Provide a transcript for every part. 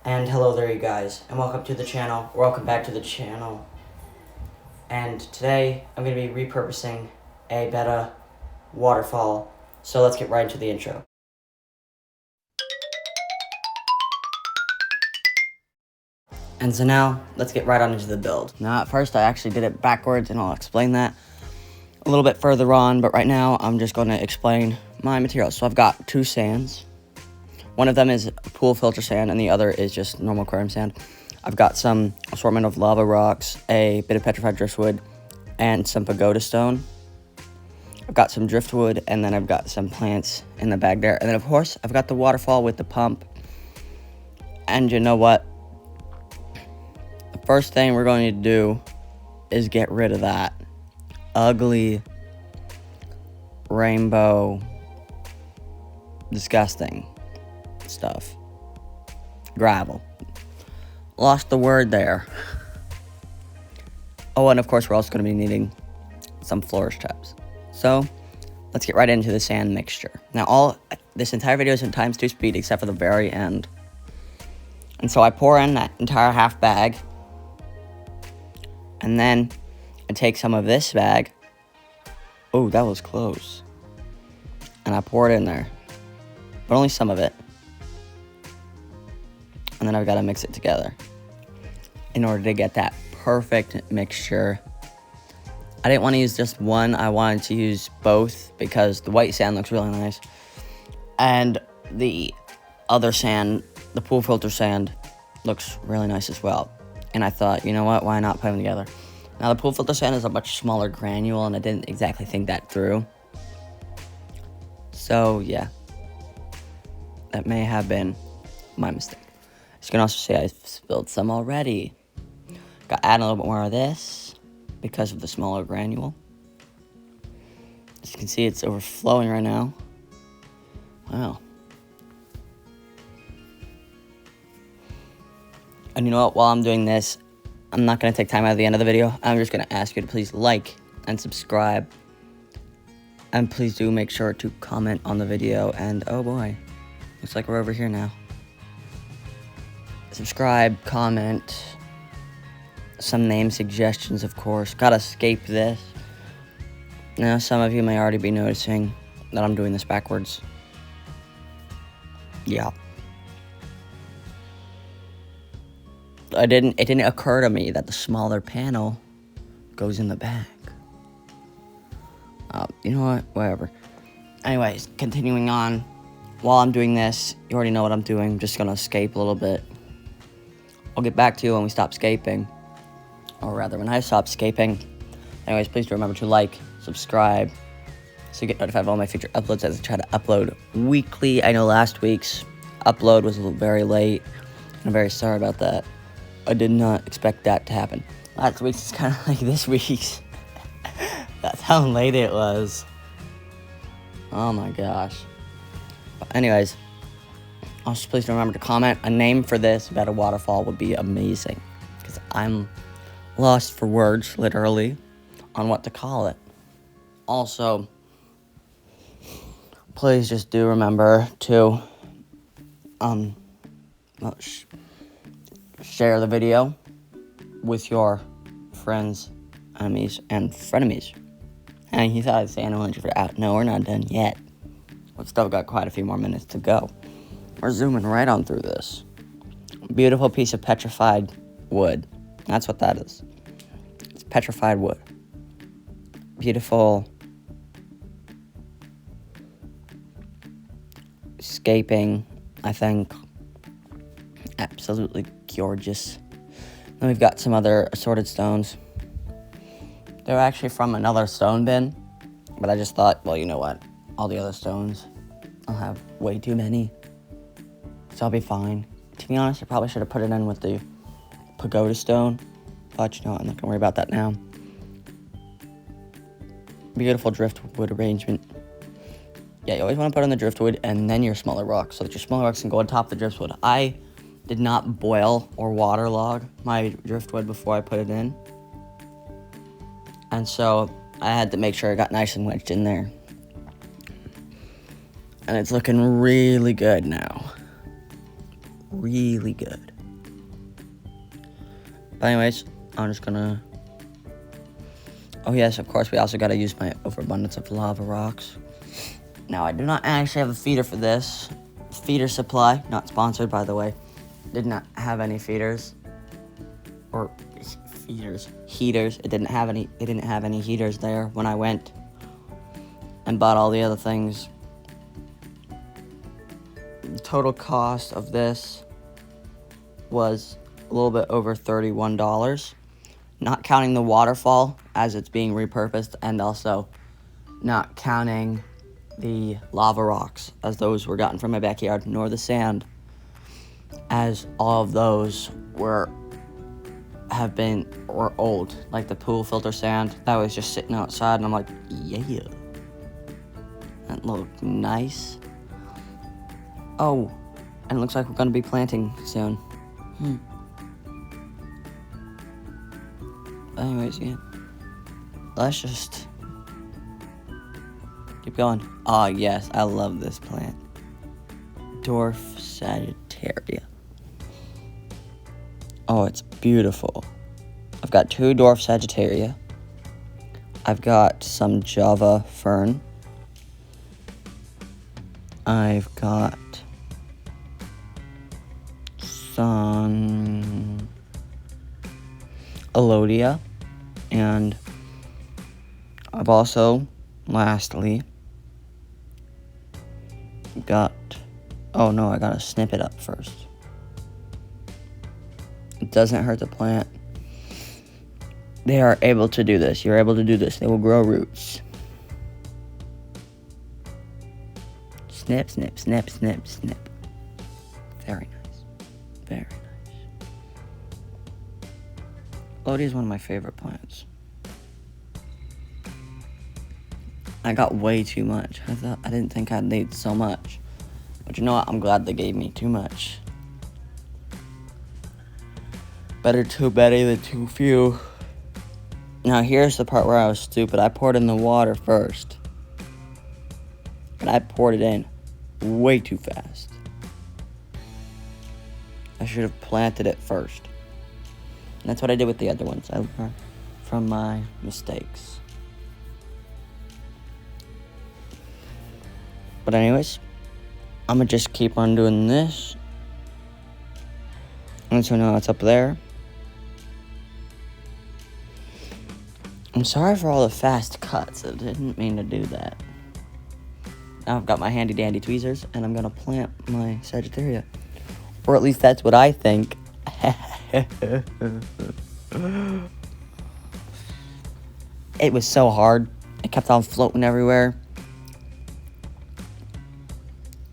And hello there, you guys, and welcome to the channel. Welcome back to the channel. And today I'm going to be repurposing a Betta Waterfall. So let's get right into the intro. And so now let's get right on into the build. Now at first I actually did it backwards, and I'll explain that a little bit further on, but right now I'm just going to explain my materials. So I've got two sands. One of them is pool filter sand, and the other is just normal aquarium sand. I've got some assortment of lava rocks, a bit of petrified driftwood, and some pagoda stone. I've got some driftwood, and then I've got some plants in the bag there. And then, of course, I've got the waterfall with the pump. And you know what? The first thing we're going to do is get rid of that ugly rainbow disgusting stuff. Gravel. Lost the word there. Oh, and of course we're also going to be needing some flourish tabs. So let's get right into the sand mixture. Now this entire video is in times 2 speed except for the very end. And so I pour in that entire half bag, and then I take some of this bag. Oh, that was close. And I pour it in there, but only some of it. And then I've got to mix it together in order to get that perfect mixture. I didn't want to use just one. I wanted to use both because the white sand looks really nice. And the other sand, the pool filter sand, looks really nice as well. And I thought, you know what, why not put them together? Now the pool filter sand is a much smaller granule, and I didn't exactly think that through. So yeah, that may have been my mistake. You can also see I spilled some already. Got to add a little bit more of this because of the smaller granule. As you can see, it's overflowing right now. Wow. And you know what? While I'm doing this, I'm not going to take time out of the end of the video. I'm just going to ask you to please like and subscribe. And please do make sure to comment on the video. And oh boy, looks like we're over here now. Subscribe, comment, some name suggestions, of course. Gotta escape this. Now, some of you may already be noticing that I'm doing this backwards. Yeah. It didn't occur to me that the smaller panel goes in the back. You know what? Whatever. Anyways, continuing on. While I'm doing this, you already know what I'm doing. I'm just gonna escape a little bit. I'll get back to you when we stop scaping. Or rather, when I stop scaping. Anyways, please do remember to like, subscribe, so you get notified of all my future uploads as I try to upload weekly. I know last week's upload was very late, and I'm very sorry about that. I did not expect that to happen. Last week's is kind of like this week's. That's how late it was. Oh my gosh. But anyways, also please remember to comment. A name for this Betta Waterfall would be amazing, because I'm lost for words, literally, on what to call it. Also, please just do remember to share the video with your friends, enemies, and frenemies. And he thought I'd say anyone for out. No, we're not done yet. We've still got quite a few more minutes to go. We're zooming right on through this. Beautiful piece of petrified wood. That's what that is. It's petrified wood. Beautiful scaping, I think. Absolutely gorgeous. Then we've got some other assorted stones. They're actually from another stone bin, but I just thought, well, you know what? All the other stones, I'll have way too many, so I'll be fine. To be honest, I probably should have put it in with the pagoda stone, but you know what? I'm not gonna worry about that now. Beautiful driftwood arrangement. Yeah, you always want to put in the driftwood and then your smaller rocks, so that your smaller rocks can go on top of the driftwood. I did not boil or waterlog my driftwood before I put it in, and so I had to make sure it got nice and wedged in there. And it's looking really good now. Really good. But anyways, I'm just gonna... Oh yes, of course, we also gotta use my overabundance of lava rocks. Now, I do not actually have a feeder for this. Feeder supply, not sponsored, by the way. Did not have any feeders. Or feeders. Heaters. They didn't have any heaters there when I went and bought all the other things. The total cost of this was a little bit over $31. Not counting the waterfall as it's being repurposed, and also not counting the lava rocks as those were gotten from my backyard, nor the sand, as all of those were old, like the pool filter sand that was just sitting outside, and I'm like, yeah, that looked nice. Oh, and it looks like we're gonna be planting soon. Anyways, yeah, let's just keep going. Oh yes, I love this plant. Dwarf Sagittaria. Oh, it's beautiful. I've got 2 dwarf Sagittaria. I've got some Java fern. I've got some Alodia, and I've also, lastly, got, oh no, I gotta snip it up first. It doesn't hurt the plant. They are able to do this. You're able to do this. They will grow roots. Snip, snip, snip, snip, snip. Very nice. Very nice. Alodia is one of my favorite plants. I got way too much. I didn't think I'd need so much. But you know what? I'm glad they gave me too much. Better too many than too few. Now here's the part where I was stupid. I poured in the water first. And I poured it in way too fast. I should have planted it first. And that's what I did with the other ones. I learned from my mistakes. But anyways, I'm gonna just keep on doing this. And so now it's up there. I'm sorry for all the fast cuts. I didn't mean to do that. Now I've got my handy dandy tweezers, and I'm gonna plant my Sagittaria. Or at least that's what I think. It was so hard. It kept on floating everywhere.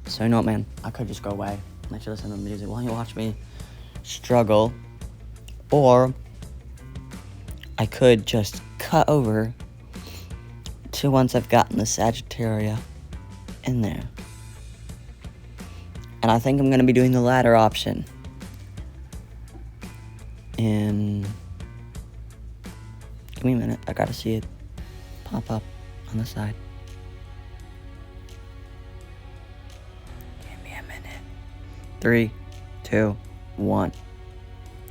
So you know what, man? I could just go away and let you listen to the music while you watch me struggle. Or I could just cut over to once I've gotten the Sagittaria in there. And I think I'm going to be doing the latter option. And give me a minute. I got to see it pop up on the side. Give me a minute. 3, 2, 1.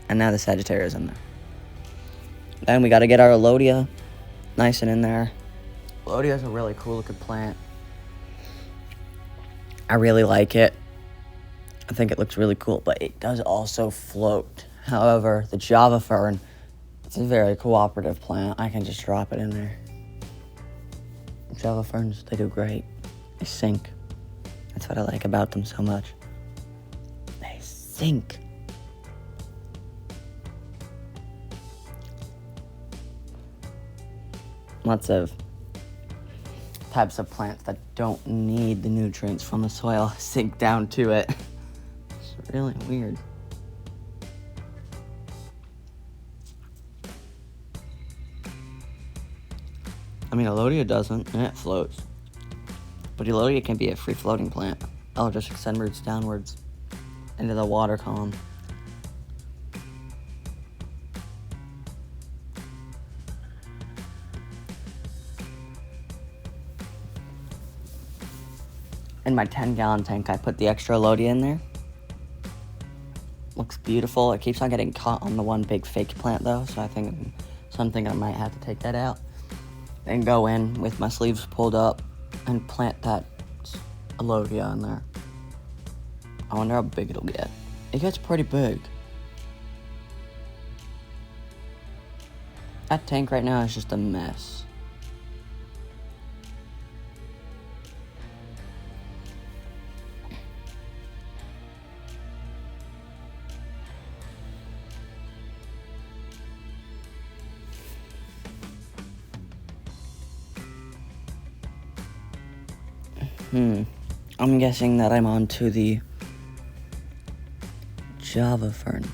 And now the Sagittarius in there. Then we got to get our Alodia nice and in there. Alodia is a really cool looking plant. I really like it. I think it looks really cool, but it does also float. However, the Java fern, it's a very cooperative plant. I can just drop it in there. Java ferns, they do great. They sink. That's what I like about them so much. They sink. Lots of types of plants that don't need the nutrients from the soil sink down to it. It's really weird. I mean, Alodia doesn't, and it floats. But Alodia can be a free-floating plant. It'll just extend roots downwards into the water column. In my 10-gallon tank, I put the extra Alodia in there. Look looks beautiful. It keeps on getting caught on the one big fake plant though, so I think something I might have to take that out and go in with my sleeves pulled up and plant that alodia in there. I wonder how big it'll get. It gets pretty big. That tank right now is just a mess. I'm guessing that I'm on to the Java fern.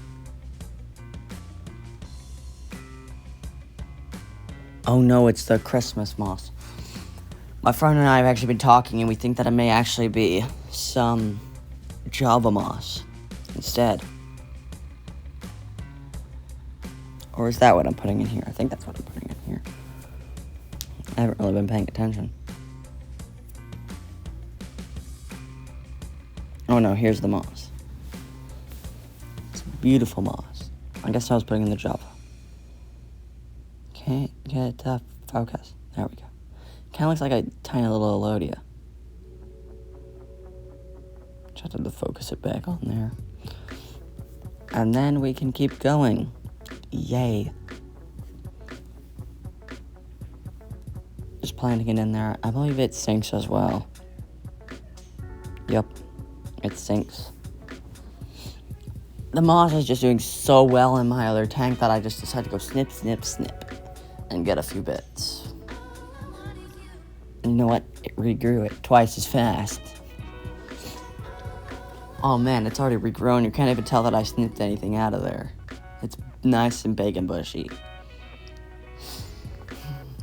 Oh no, it's the Christmas moss. My friend and I have actually been talking, and we think that it may actually be some Java moss instead. Or is that what I'm putting in here? I think that's what I'm putting in here. I haven't really been paying attention. Oh no, here's the moss. It's beautiful moss. I guess I was putting in the Java. Can't get to focus. There we go. Kind of looks like a tiny little alodia. Just have to focus it back on there. And then we can keep going. Yay. Just planting it in there. I believe it sinks as well. Yep. It sinks. The moss is just doing so well in my other tank that I just decided to go snip, snip, snip and get a few bits. And you know what? It regrew it twice as fast. Oh man, it's already regrown. You can't even tell that I snipped anything out of there. It's nice and big and bushy.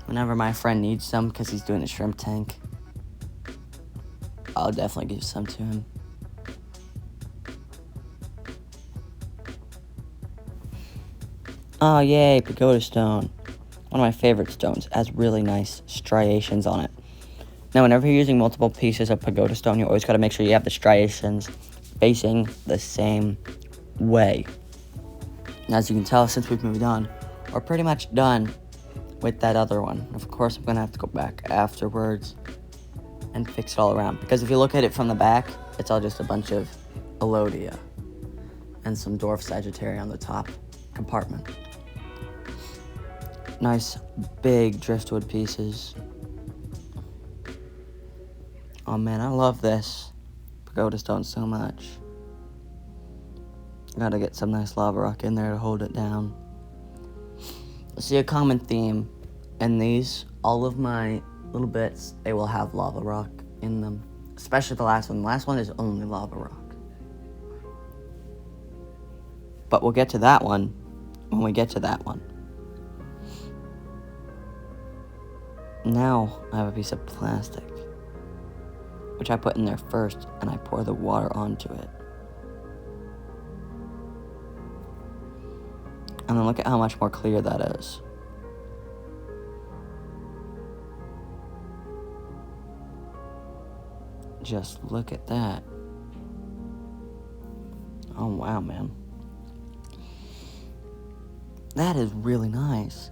Whenever my friend needs some, because he's doing a shrimp tank, I'll definitely give some to him. Oh yay, pagoda stone. One of my favorite stones. It has really nice striations on it. Now whenever you're using multiple pieces of pagoda stone, you always got to make sure you have the striations facing the same way. And as you can tell, since we've moved on, we're pretty much done with that other one. Of course, I'm going to have to go back afterwards and fix it all around. Because if you look at it from the back, it's all just a bunch of alodia and some dwarf sagittaria on the top compartment. Nice big driftwood pieces. Oh man, I love this pagoda stone so much. Gotta get some nice lava rock in there to hold it down. See, a common theme in these, all of my little bits, they will have lava rock in them. Especially the last one. The last one is only lava rock. But we'll get to that one when we get to that one. Now I have a piece of plastic, which I put in there first, and I pour the water onto it. And then look at how much more clear that is. Just look at that. Oh wow, man. That is really nice.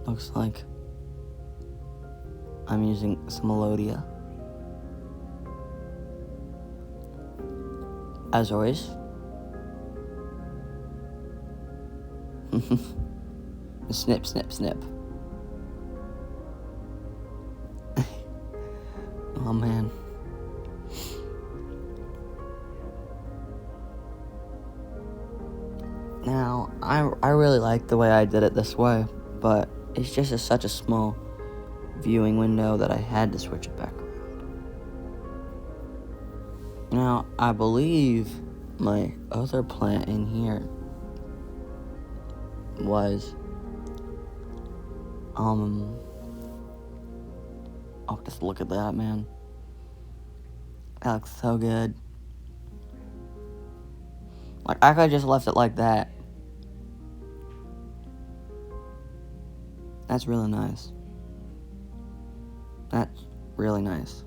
Looks like I'm using some alodia. As always. Snip, snip, snip. Oh man. Now, I really like the way I did it this way, but it's just such a small viewing window that I had to switch it back around. Now, I believe my other plant in here was, oh, just look at that, man. That looks so good. Like, I could have just left it like that. That's really nice. That's really nice.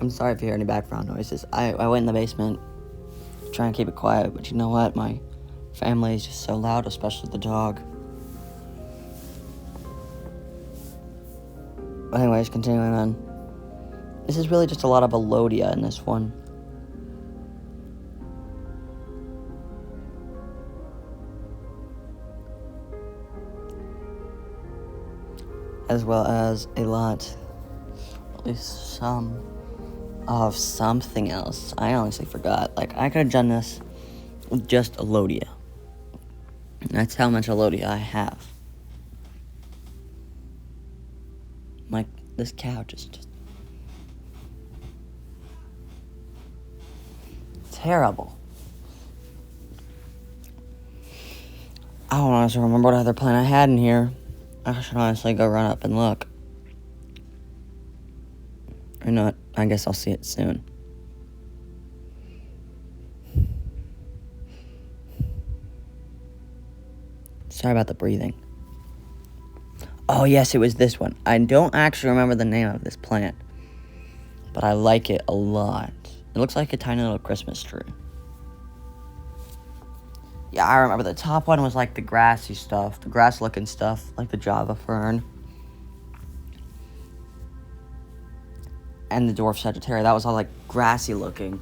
I'm sorry if you hear any background noises. I went in the basement, trying to keep it quiet, but you know what? My family is just so loud, especially the dog. But anyways, continuing on. This is really just a lot of Elodia in this one. As well as a lot, at least some, of something else. I honestly forgot. Like, I could have done this with just Elodia. That's how much Elodia I have. Like, this couch is just terrible. I don't honestly remember what other plant I had in here. I should honestly go run up and look. Or not. I guess I'll see it soon. Sorry about the breathing. Oh, yes, it was this one. I don't actually remember the name of this plant, but I like it a lot. It looks like a tiny little Christmas tree. Yeah, I remember the top one was like the grassy stuff, the grass-looking stuff, like the Java fern. And the dwarf Sagittaria, that was all like grassy looking.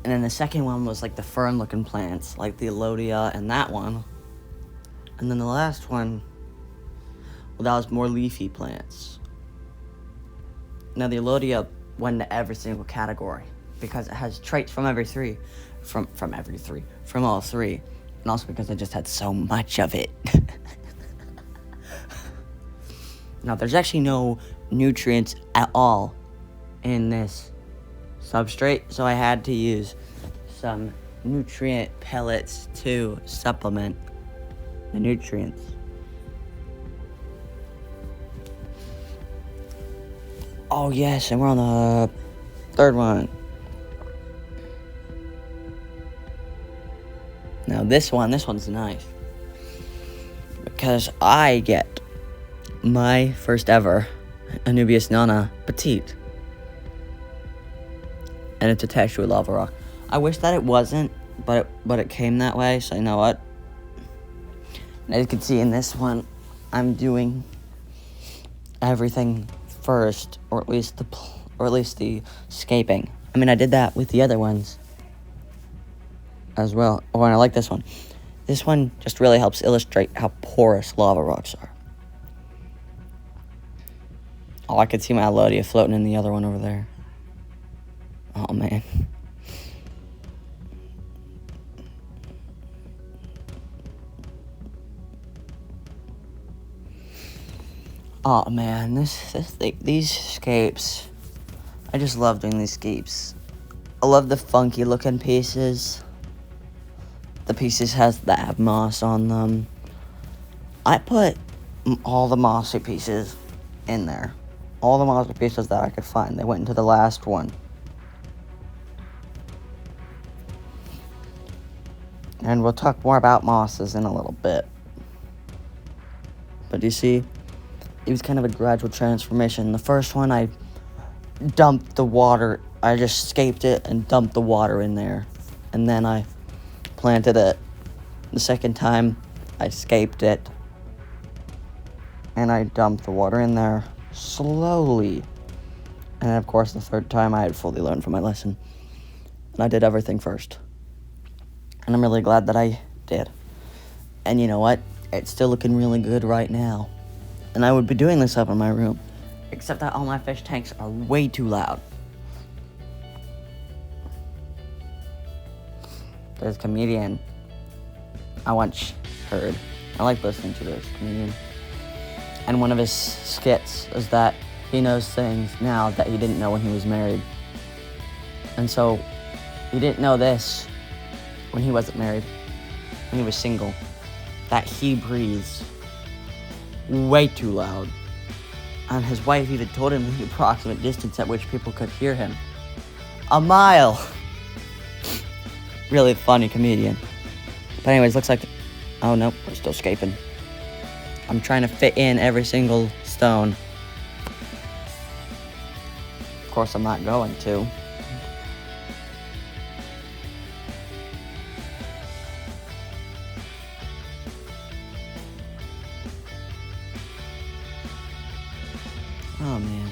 And then the second one was like the fern looking plants, like the Elodia and that one. And then the last one, well, that was more leafy plants. Now the Elodia went into every single category because it has traits from every three, from all three. And also because I just had so much of it. Now, there's actually no nutrients at all in this substrate, so I had to use some nutrient pellets to supplement the nutrients. Oh, yes, and we're on the third one. Now this one's nice, because I get my first ever Anubias nana petite, and it's attached to a lava rock. I wish that it wasn't, but it came that way, so you know what? And as you can see in this one, I'm doing everything first, or at least the scaping. I mean, I did that with the other ones as well. Oh, and I like this one. This one just really helps illustrate how porous lava rocks are. Oh, I could see my Elodia floating in the other one over there. Oh, man. Oh, man, these scapes, I just love doing these scapes. I love the funky looking pieces. The pieces that have moss on them. I put all the mossy pieces in there. All the mossy pieces that I could find. They went into the last one. And we'll talk more about mosses in a little bit. But you see, it was kind of a gradual transformation. The first one, I dumped the water. I just scaped it and dumped the water in there. And then I planted it. The second time, I scaped it. And I dumped the water in there slowly. And of course, the third time, I had fully learned from my lesson. And I did everything first. And I'm really glad that I did. And you know what? It's still looking really good right now. And I would be doing this up in my room. Except that all my fish tanks are way too loud. There's a comedian I once heard. I like listening to this comedian. And one of his skits is that he knows things now that he didn't know when he was married. And so, he didn't know this when he wasn't married, when he was single, that he breathes way too loud. And his wife even told him the approximate distance at which people could hear him. A mile! Really funny comedian. But anyways, looks like... Oh, no, we're still scaping. I'm trying to fit in every single stone. Of course I'm not going to. Oh, man.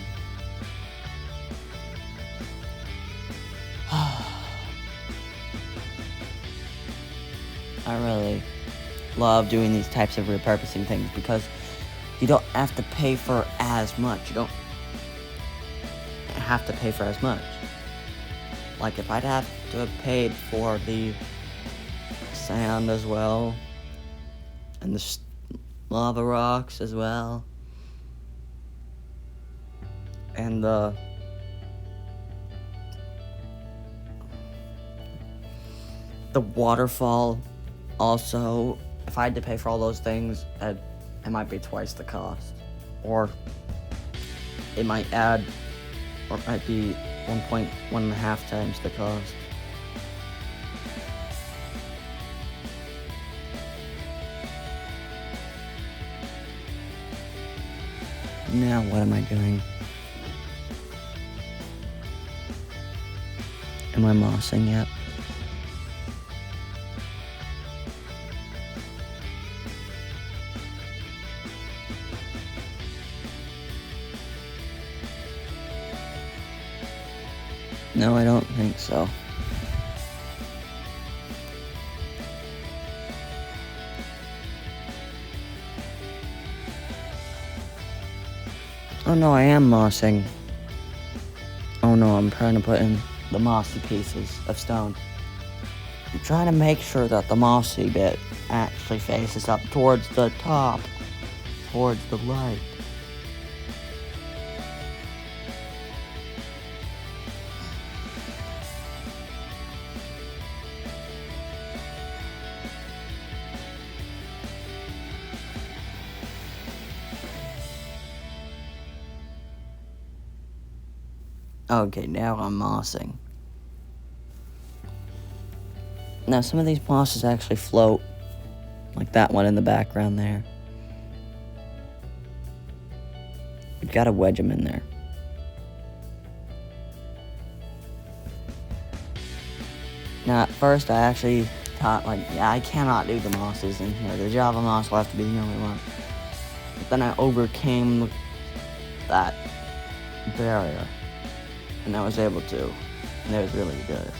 I really love doing these types of repurposing things because you don't have to pay for as much. You don't have to pay for as much. Like, if I'd have to have paid for the sand as well, and the lava rocks as well, and the waterfall also, if I had to pay for all those things, it might be twice the cost. Or it might add, or it might be 1.5 times the cost. Now what am I doing? Am I mossing yet? No, I don't think so. Oh no, I am mossing. Oh no, I'm trying to put in the mossy pieces of stone. I'm trying to make sure that the mossy bit actually faces up towards the top, towards the light. Okay, now I'm mossing. Now some of these mosses actually float, like that one in the background there. We've got to wedge them in there. Now at first I actually thought, like, yeah, I cannot do the mosses in here. The Java moss will have to be the only one. But then I overcame that barrier. And I was able to, and it was really good.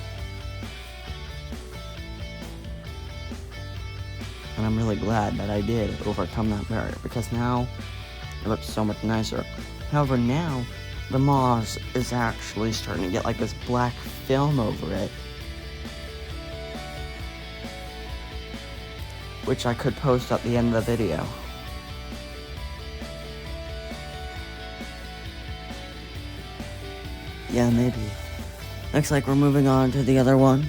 And I'm really glad that I did overcome that barrier, because now it looks so much nicer. However, now the moss is actually starting to get like this black film over it, which I could post at the end of the video. Yeah, maybe. Looks like we're moving on to the other one.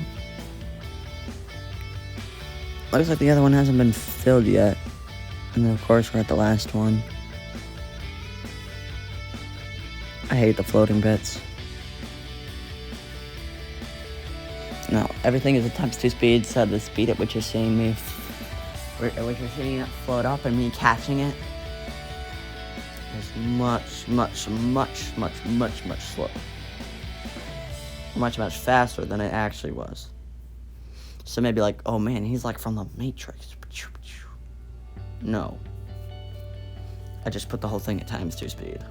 Looks like the other one hasn't been filled yet. And then of course we're at the last one. I hate the floating bits. No, everything is at times 2 speed, so the speed at which you're seeing me, which you're seeing it float up and me catching it, is much slower. Much faster than it actually was. So maybe like, oh man, he's like from the Matrix. No. I just put the whole thing at times 2 speed.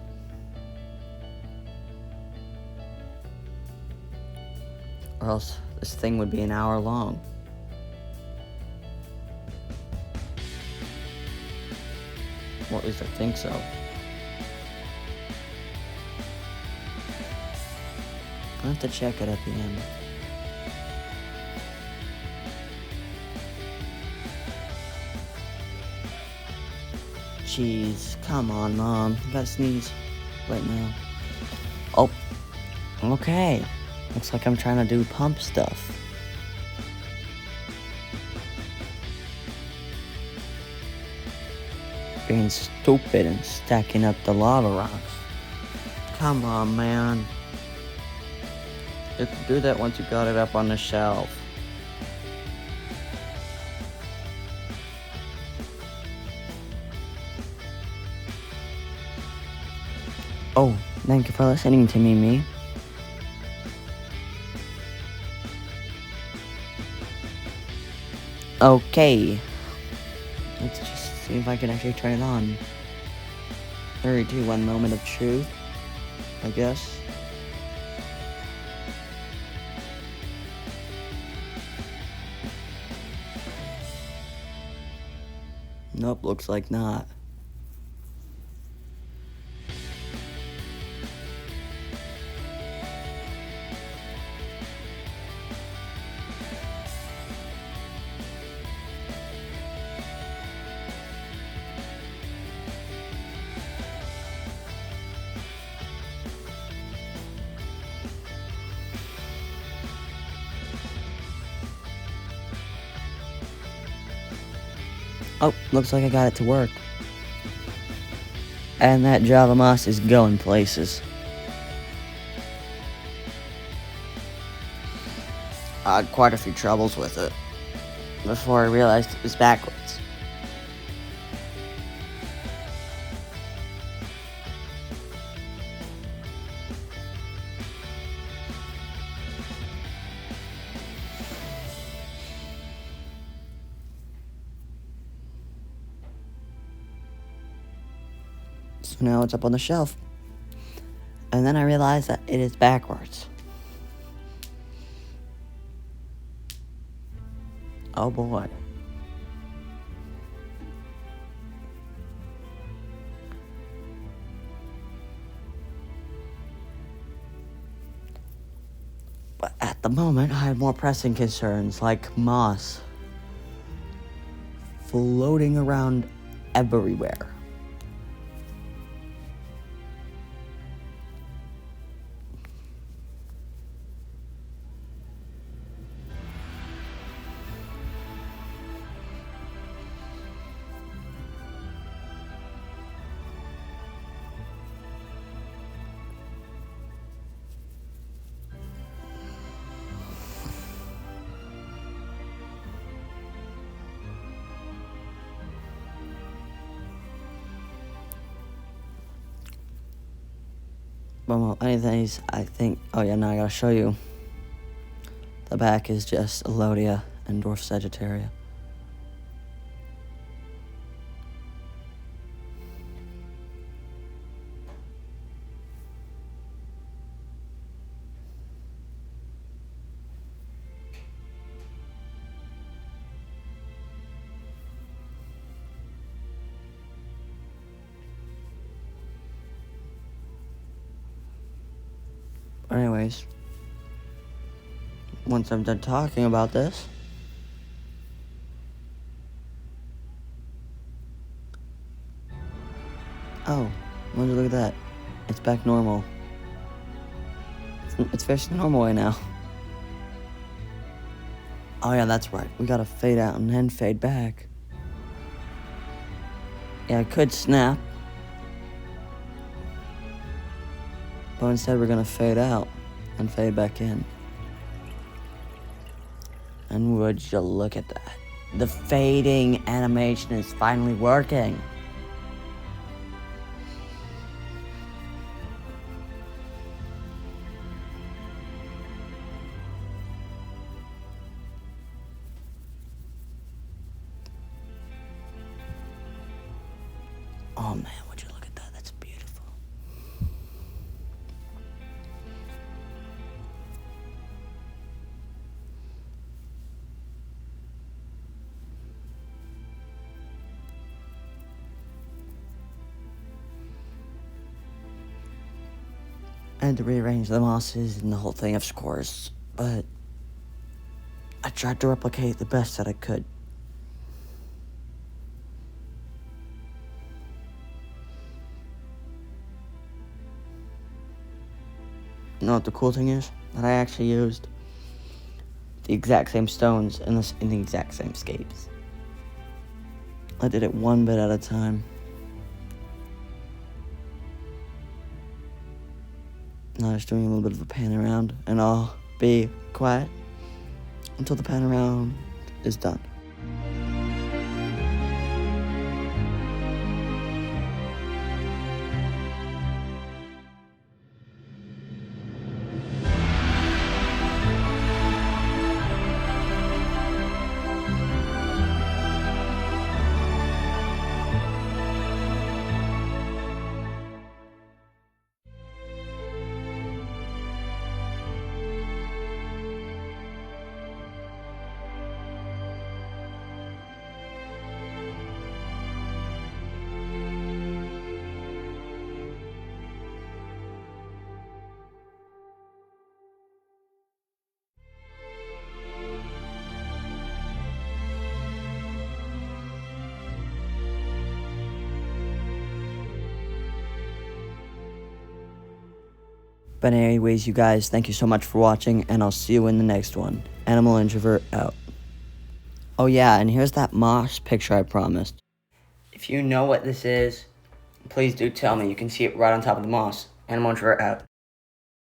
Or else this thing would be an hour long. Or at least I think so. I'll have to check it at the end. Jeez, come on, Mom. You gotta sneeze right now. Oh, okay. Looks like I'm trying to do pump stuff. Being stupid and stacking up the lava rocks. Come on, man. You can do that once you got it up on the shelf. Oh, thank you for listening to me. Okay. Let's just see if I can actually turn it on. 3, 2, 1 moment of truth, I guess. Nope, looks like not. Oh, looks like I got it to work. And that Java Moss is going places. I had quite a few troubles with it before I realized it was backwards. So now it's up on the shelf. And then I realized that it is backwards. Oh boy. But at the moment, I had more pressing concerns, like moss floating around everywhere. Well, anyways, I think... Oh yeah, now I gotta show you. The back is just Elodia and Dwarf Sagittaria. Anyways, once I'm done talking about this, oh, would you look at that? It's back normal. It's facing the normal way now. Oh yeah, that's right. We gotta fade out and then fade back. Yeah, I could snap, but instead we're gonna fade out and fade back in. And would you look at that? The fading animation is finally working. Oh man, would you look at that? That's beautiful. I had to rearrange the mosses and the whole thing, of course, but I tried to replicate the best that I could. You know what the cool thing is? That I actually used the exact same stones in the exact same scapes. I did it one bit at a time. Now just doing a little bit of a pan around, and I'll be quiet until the pan around is done. But anyways, you guys, thank you so much for watching, and I'll see you in the next one. Animal Introvert out. Oh yeah, and here's that moss picture I promised. If you know what this is, please do tell me. You can see it right on top of the moss. Animal Introvert out.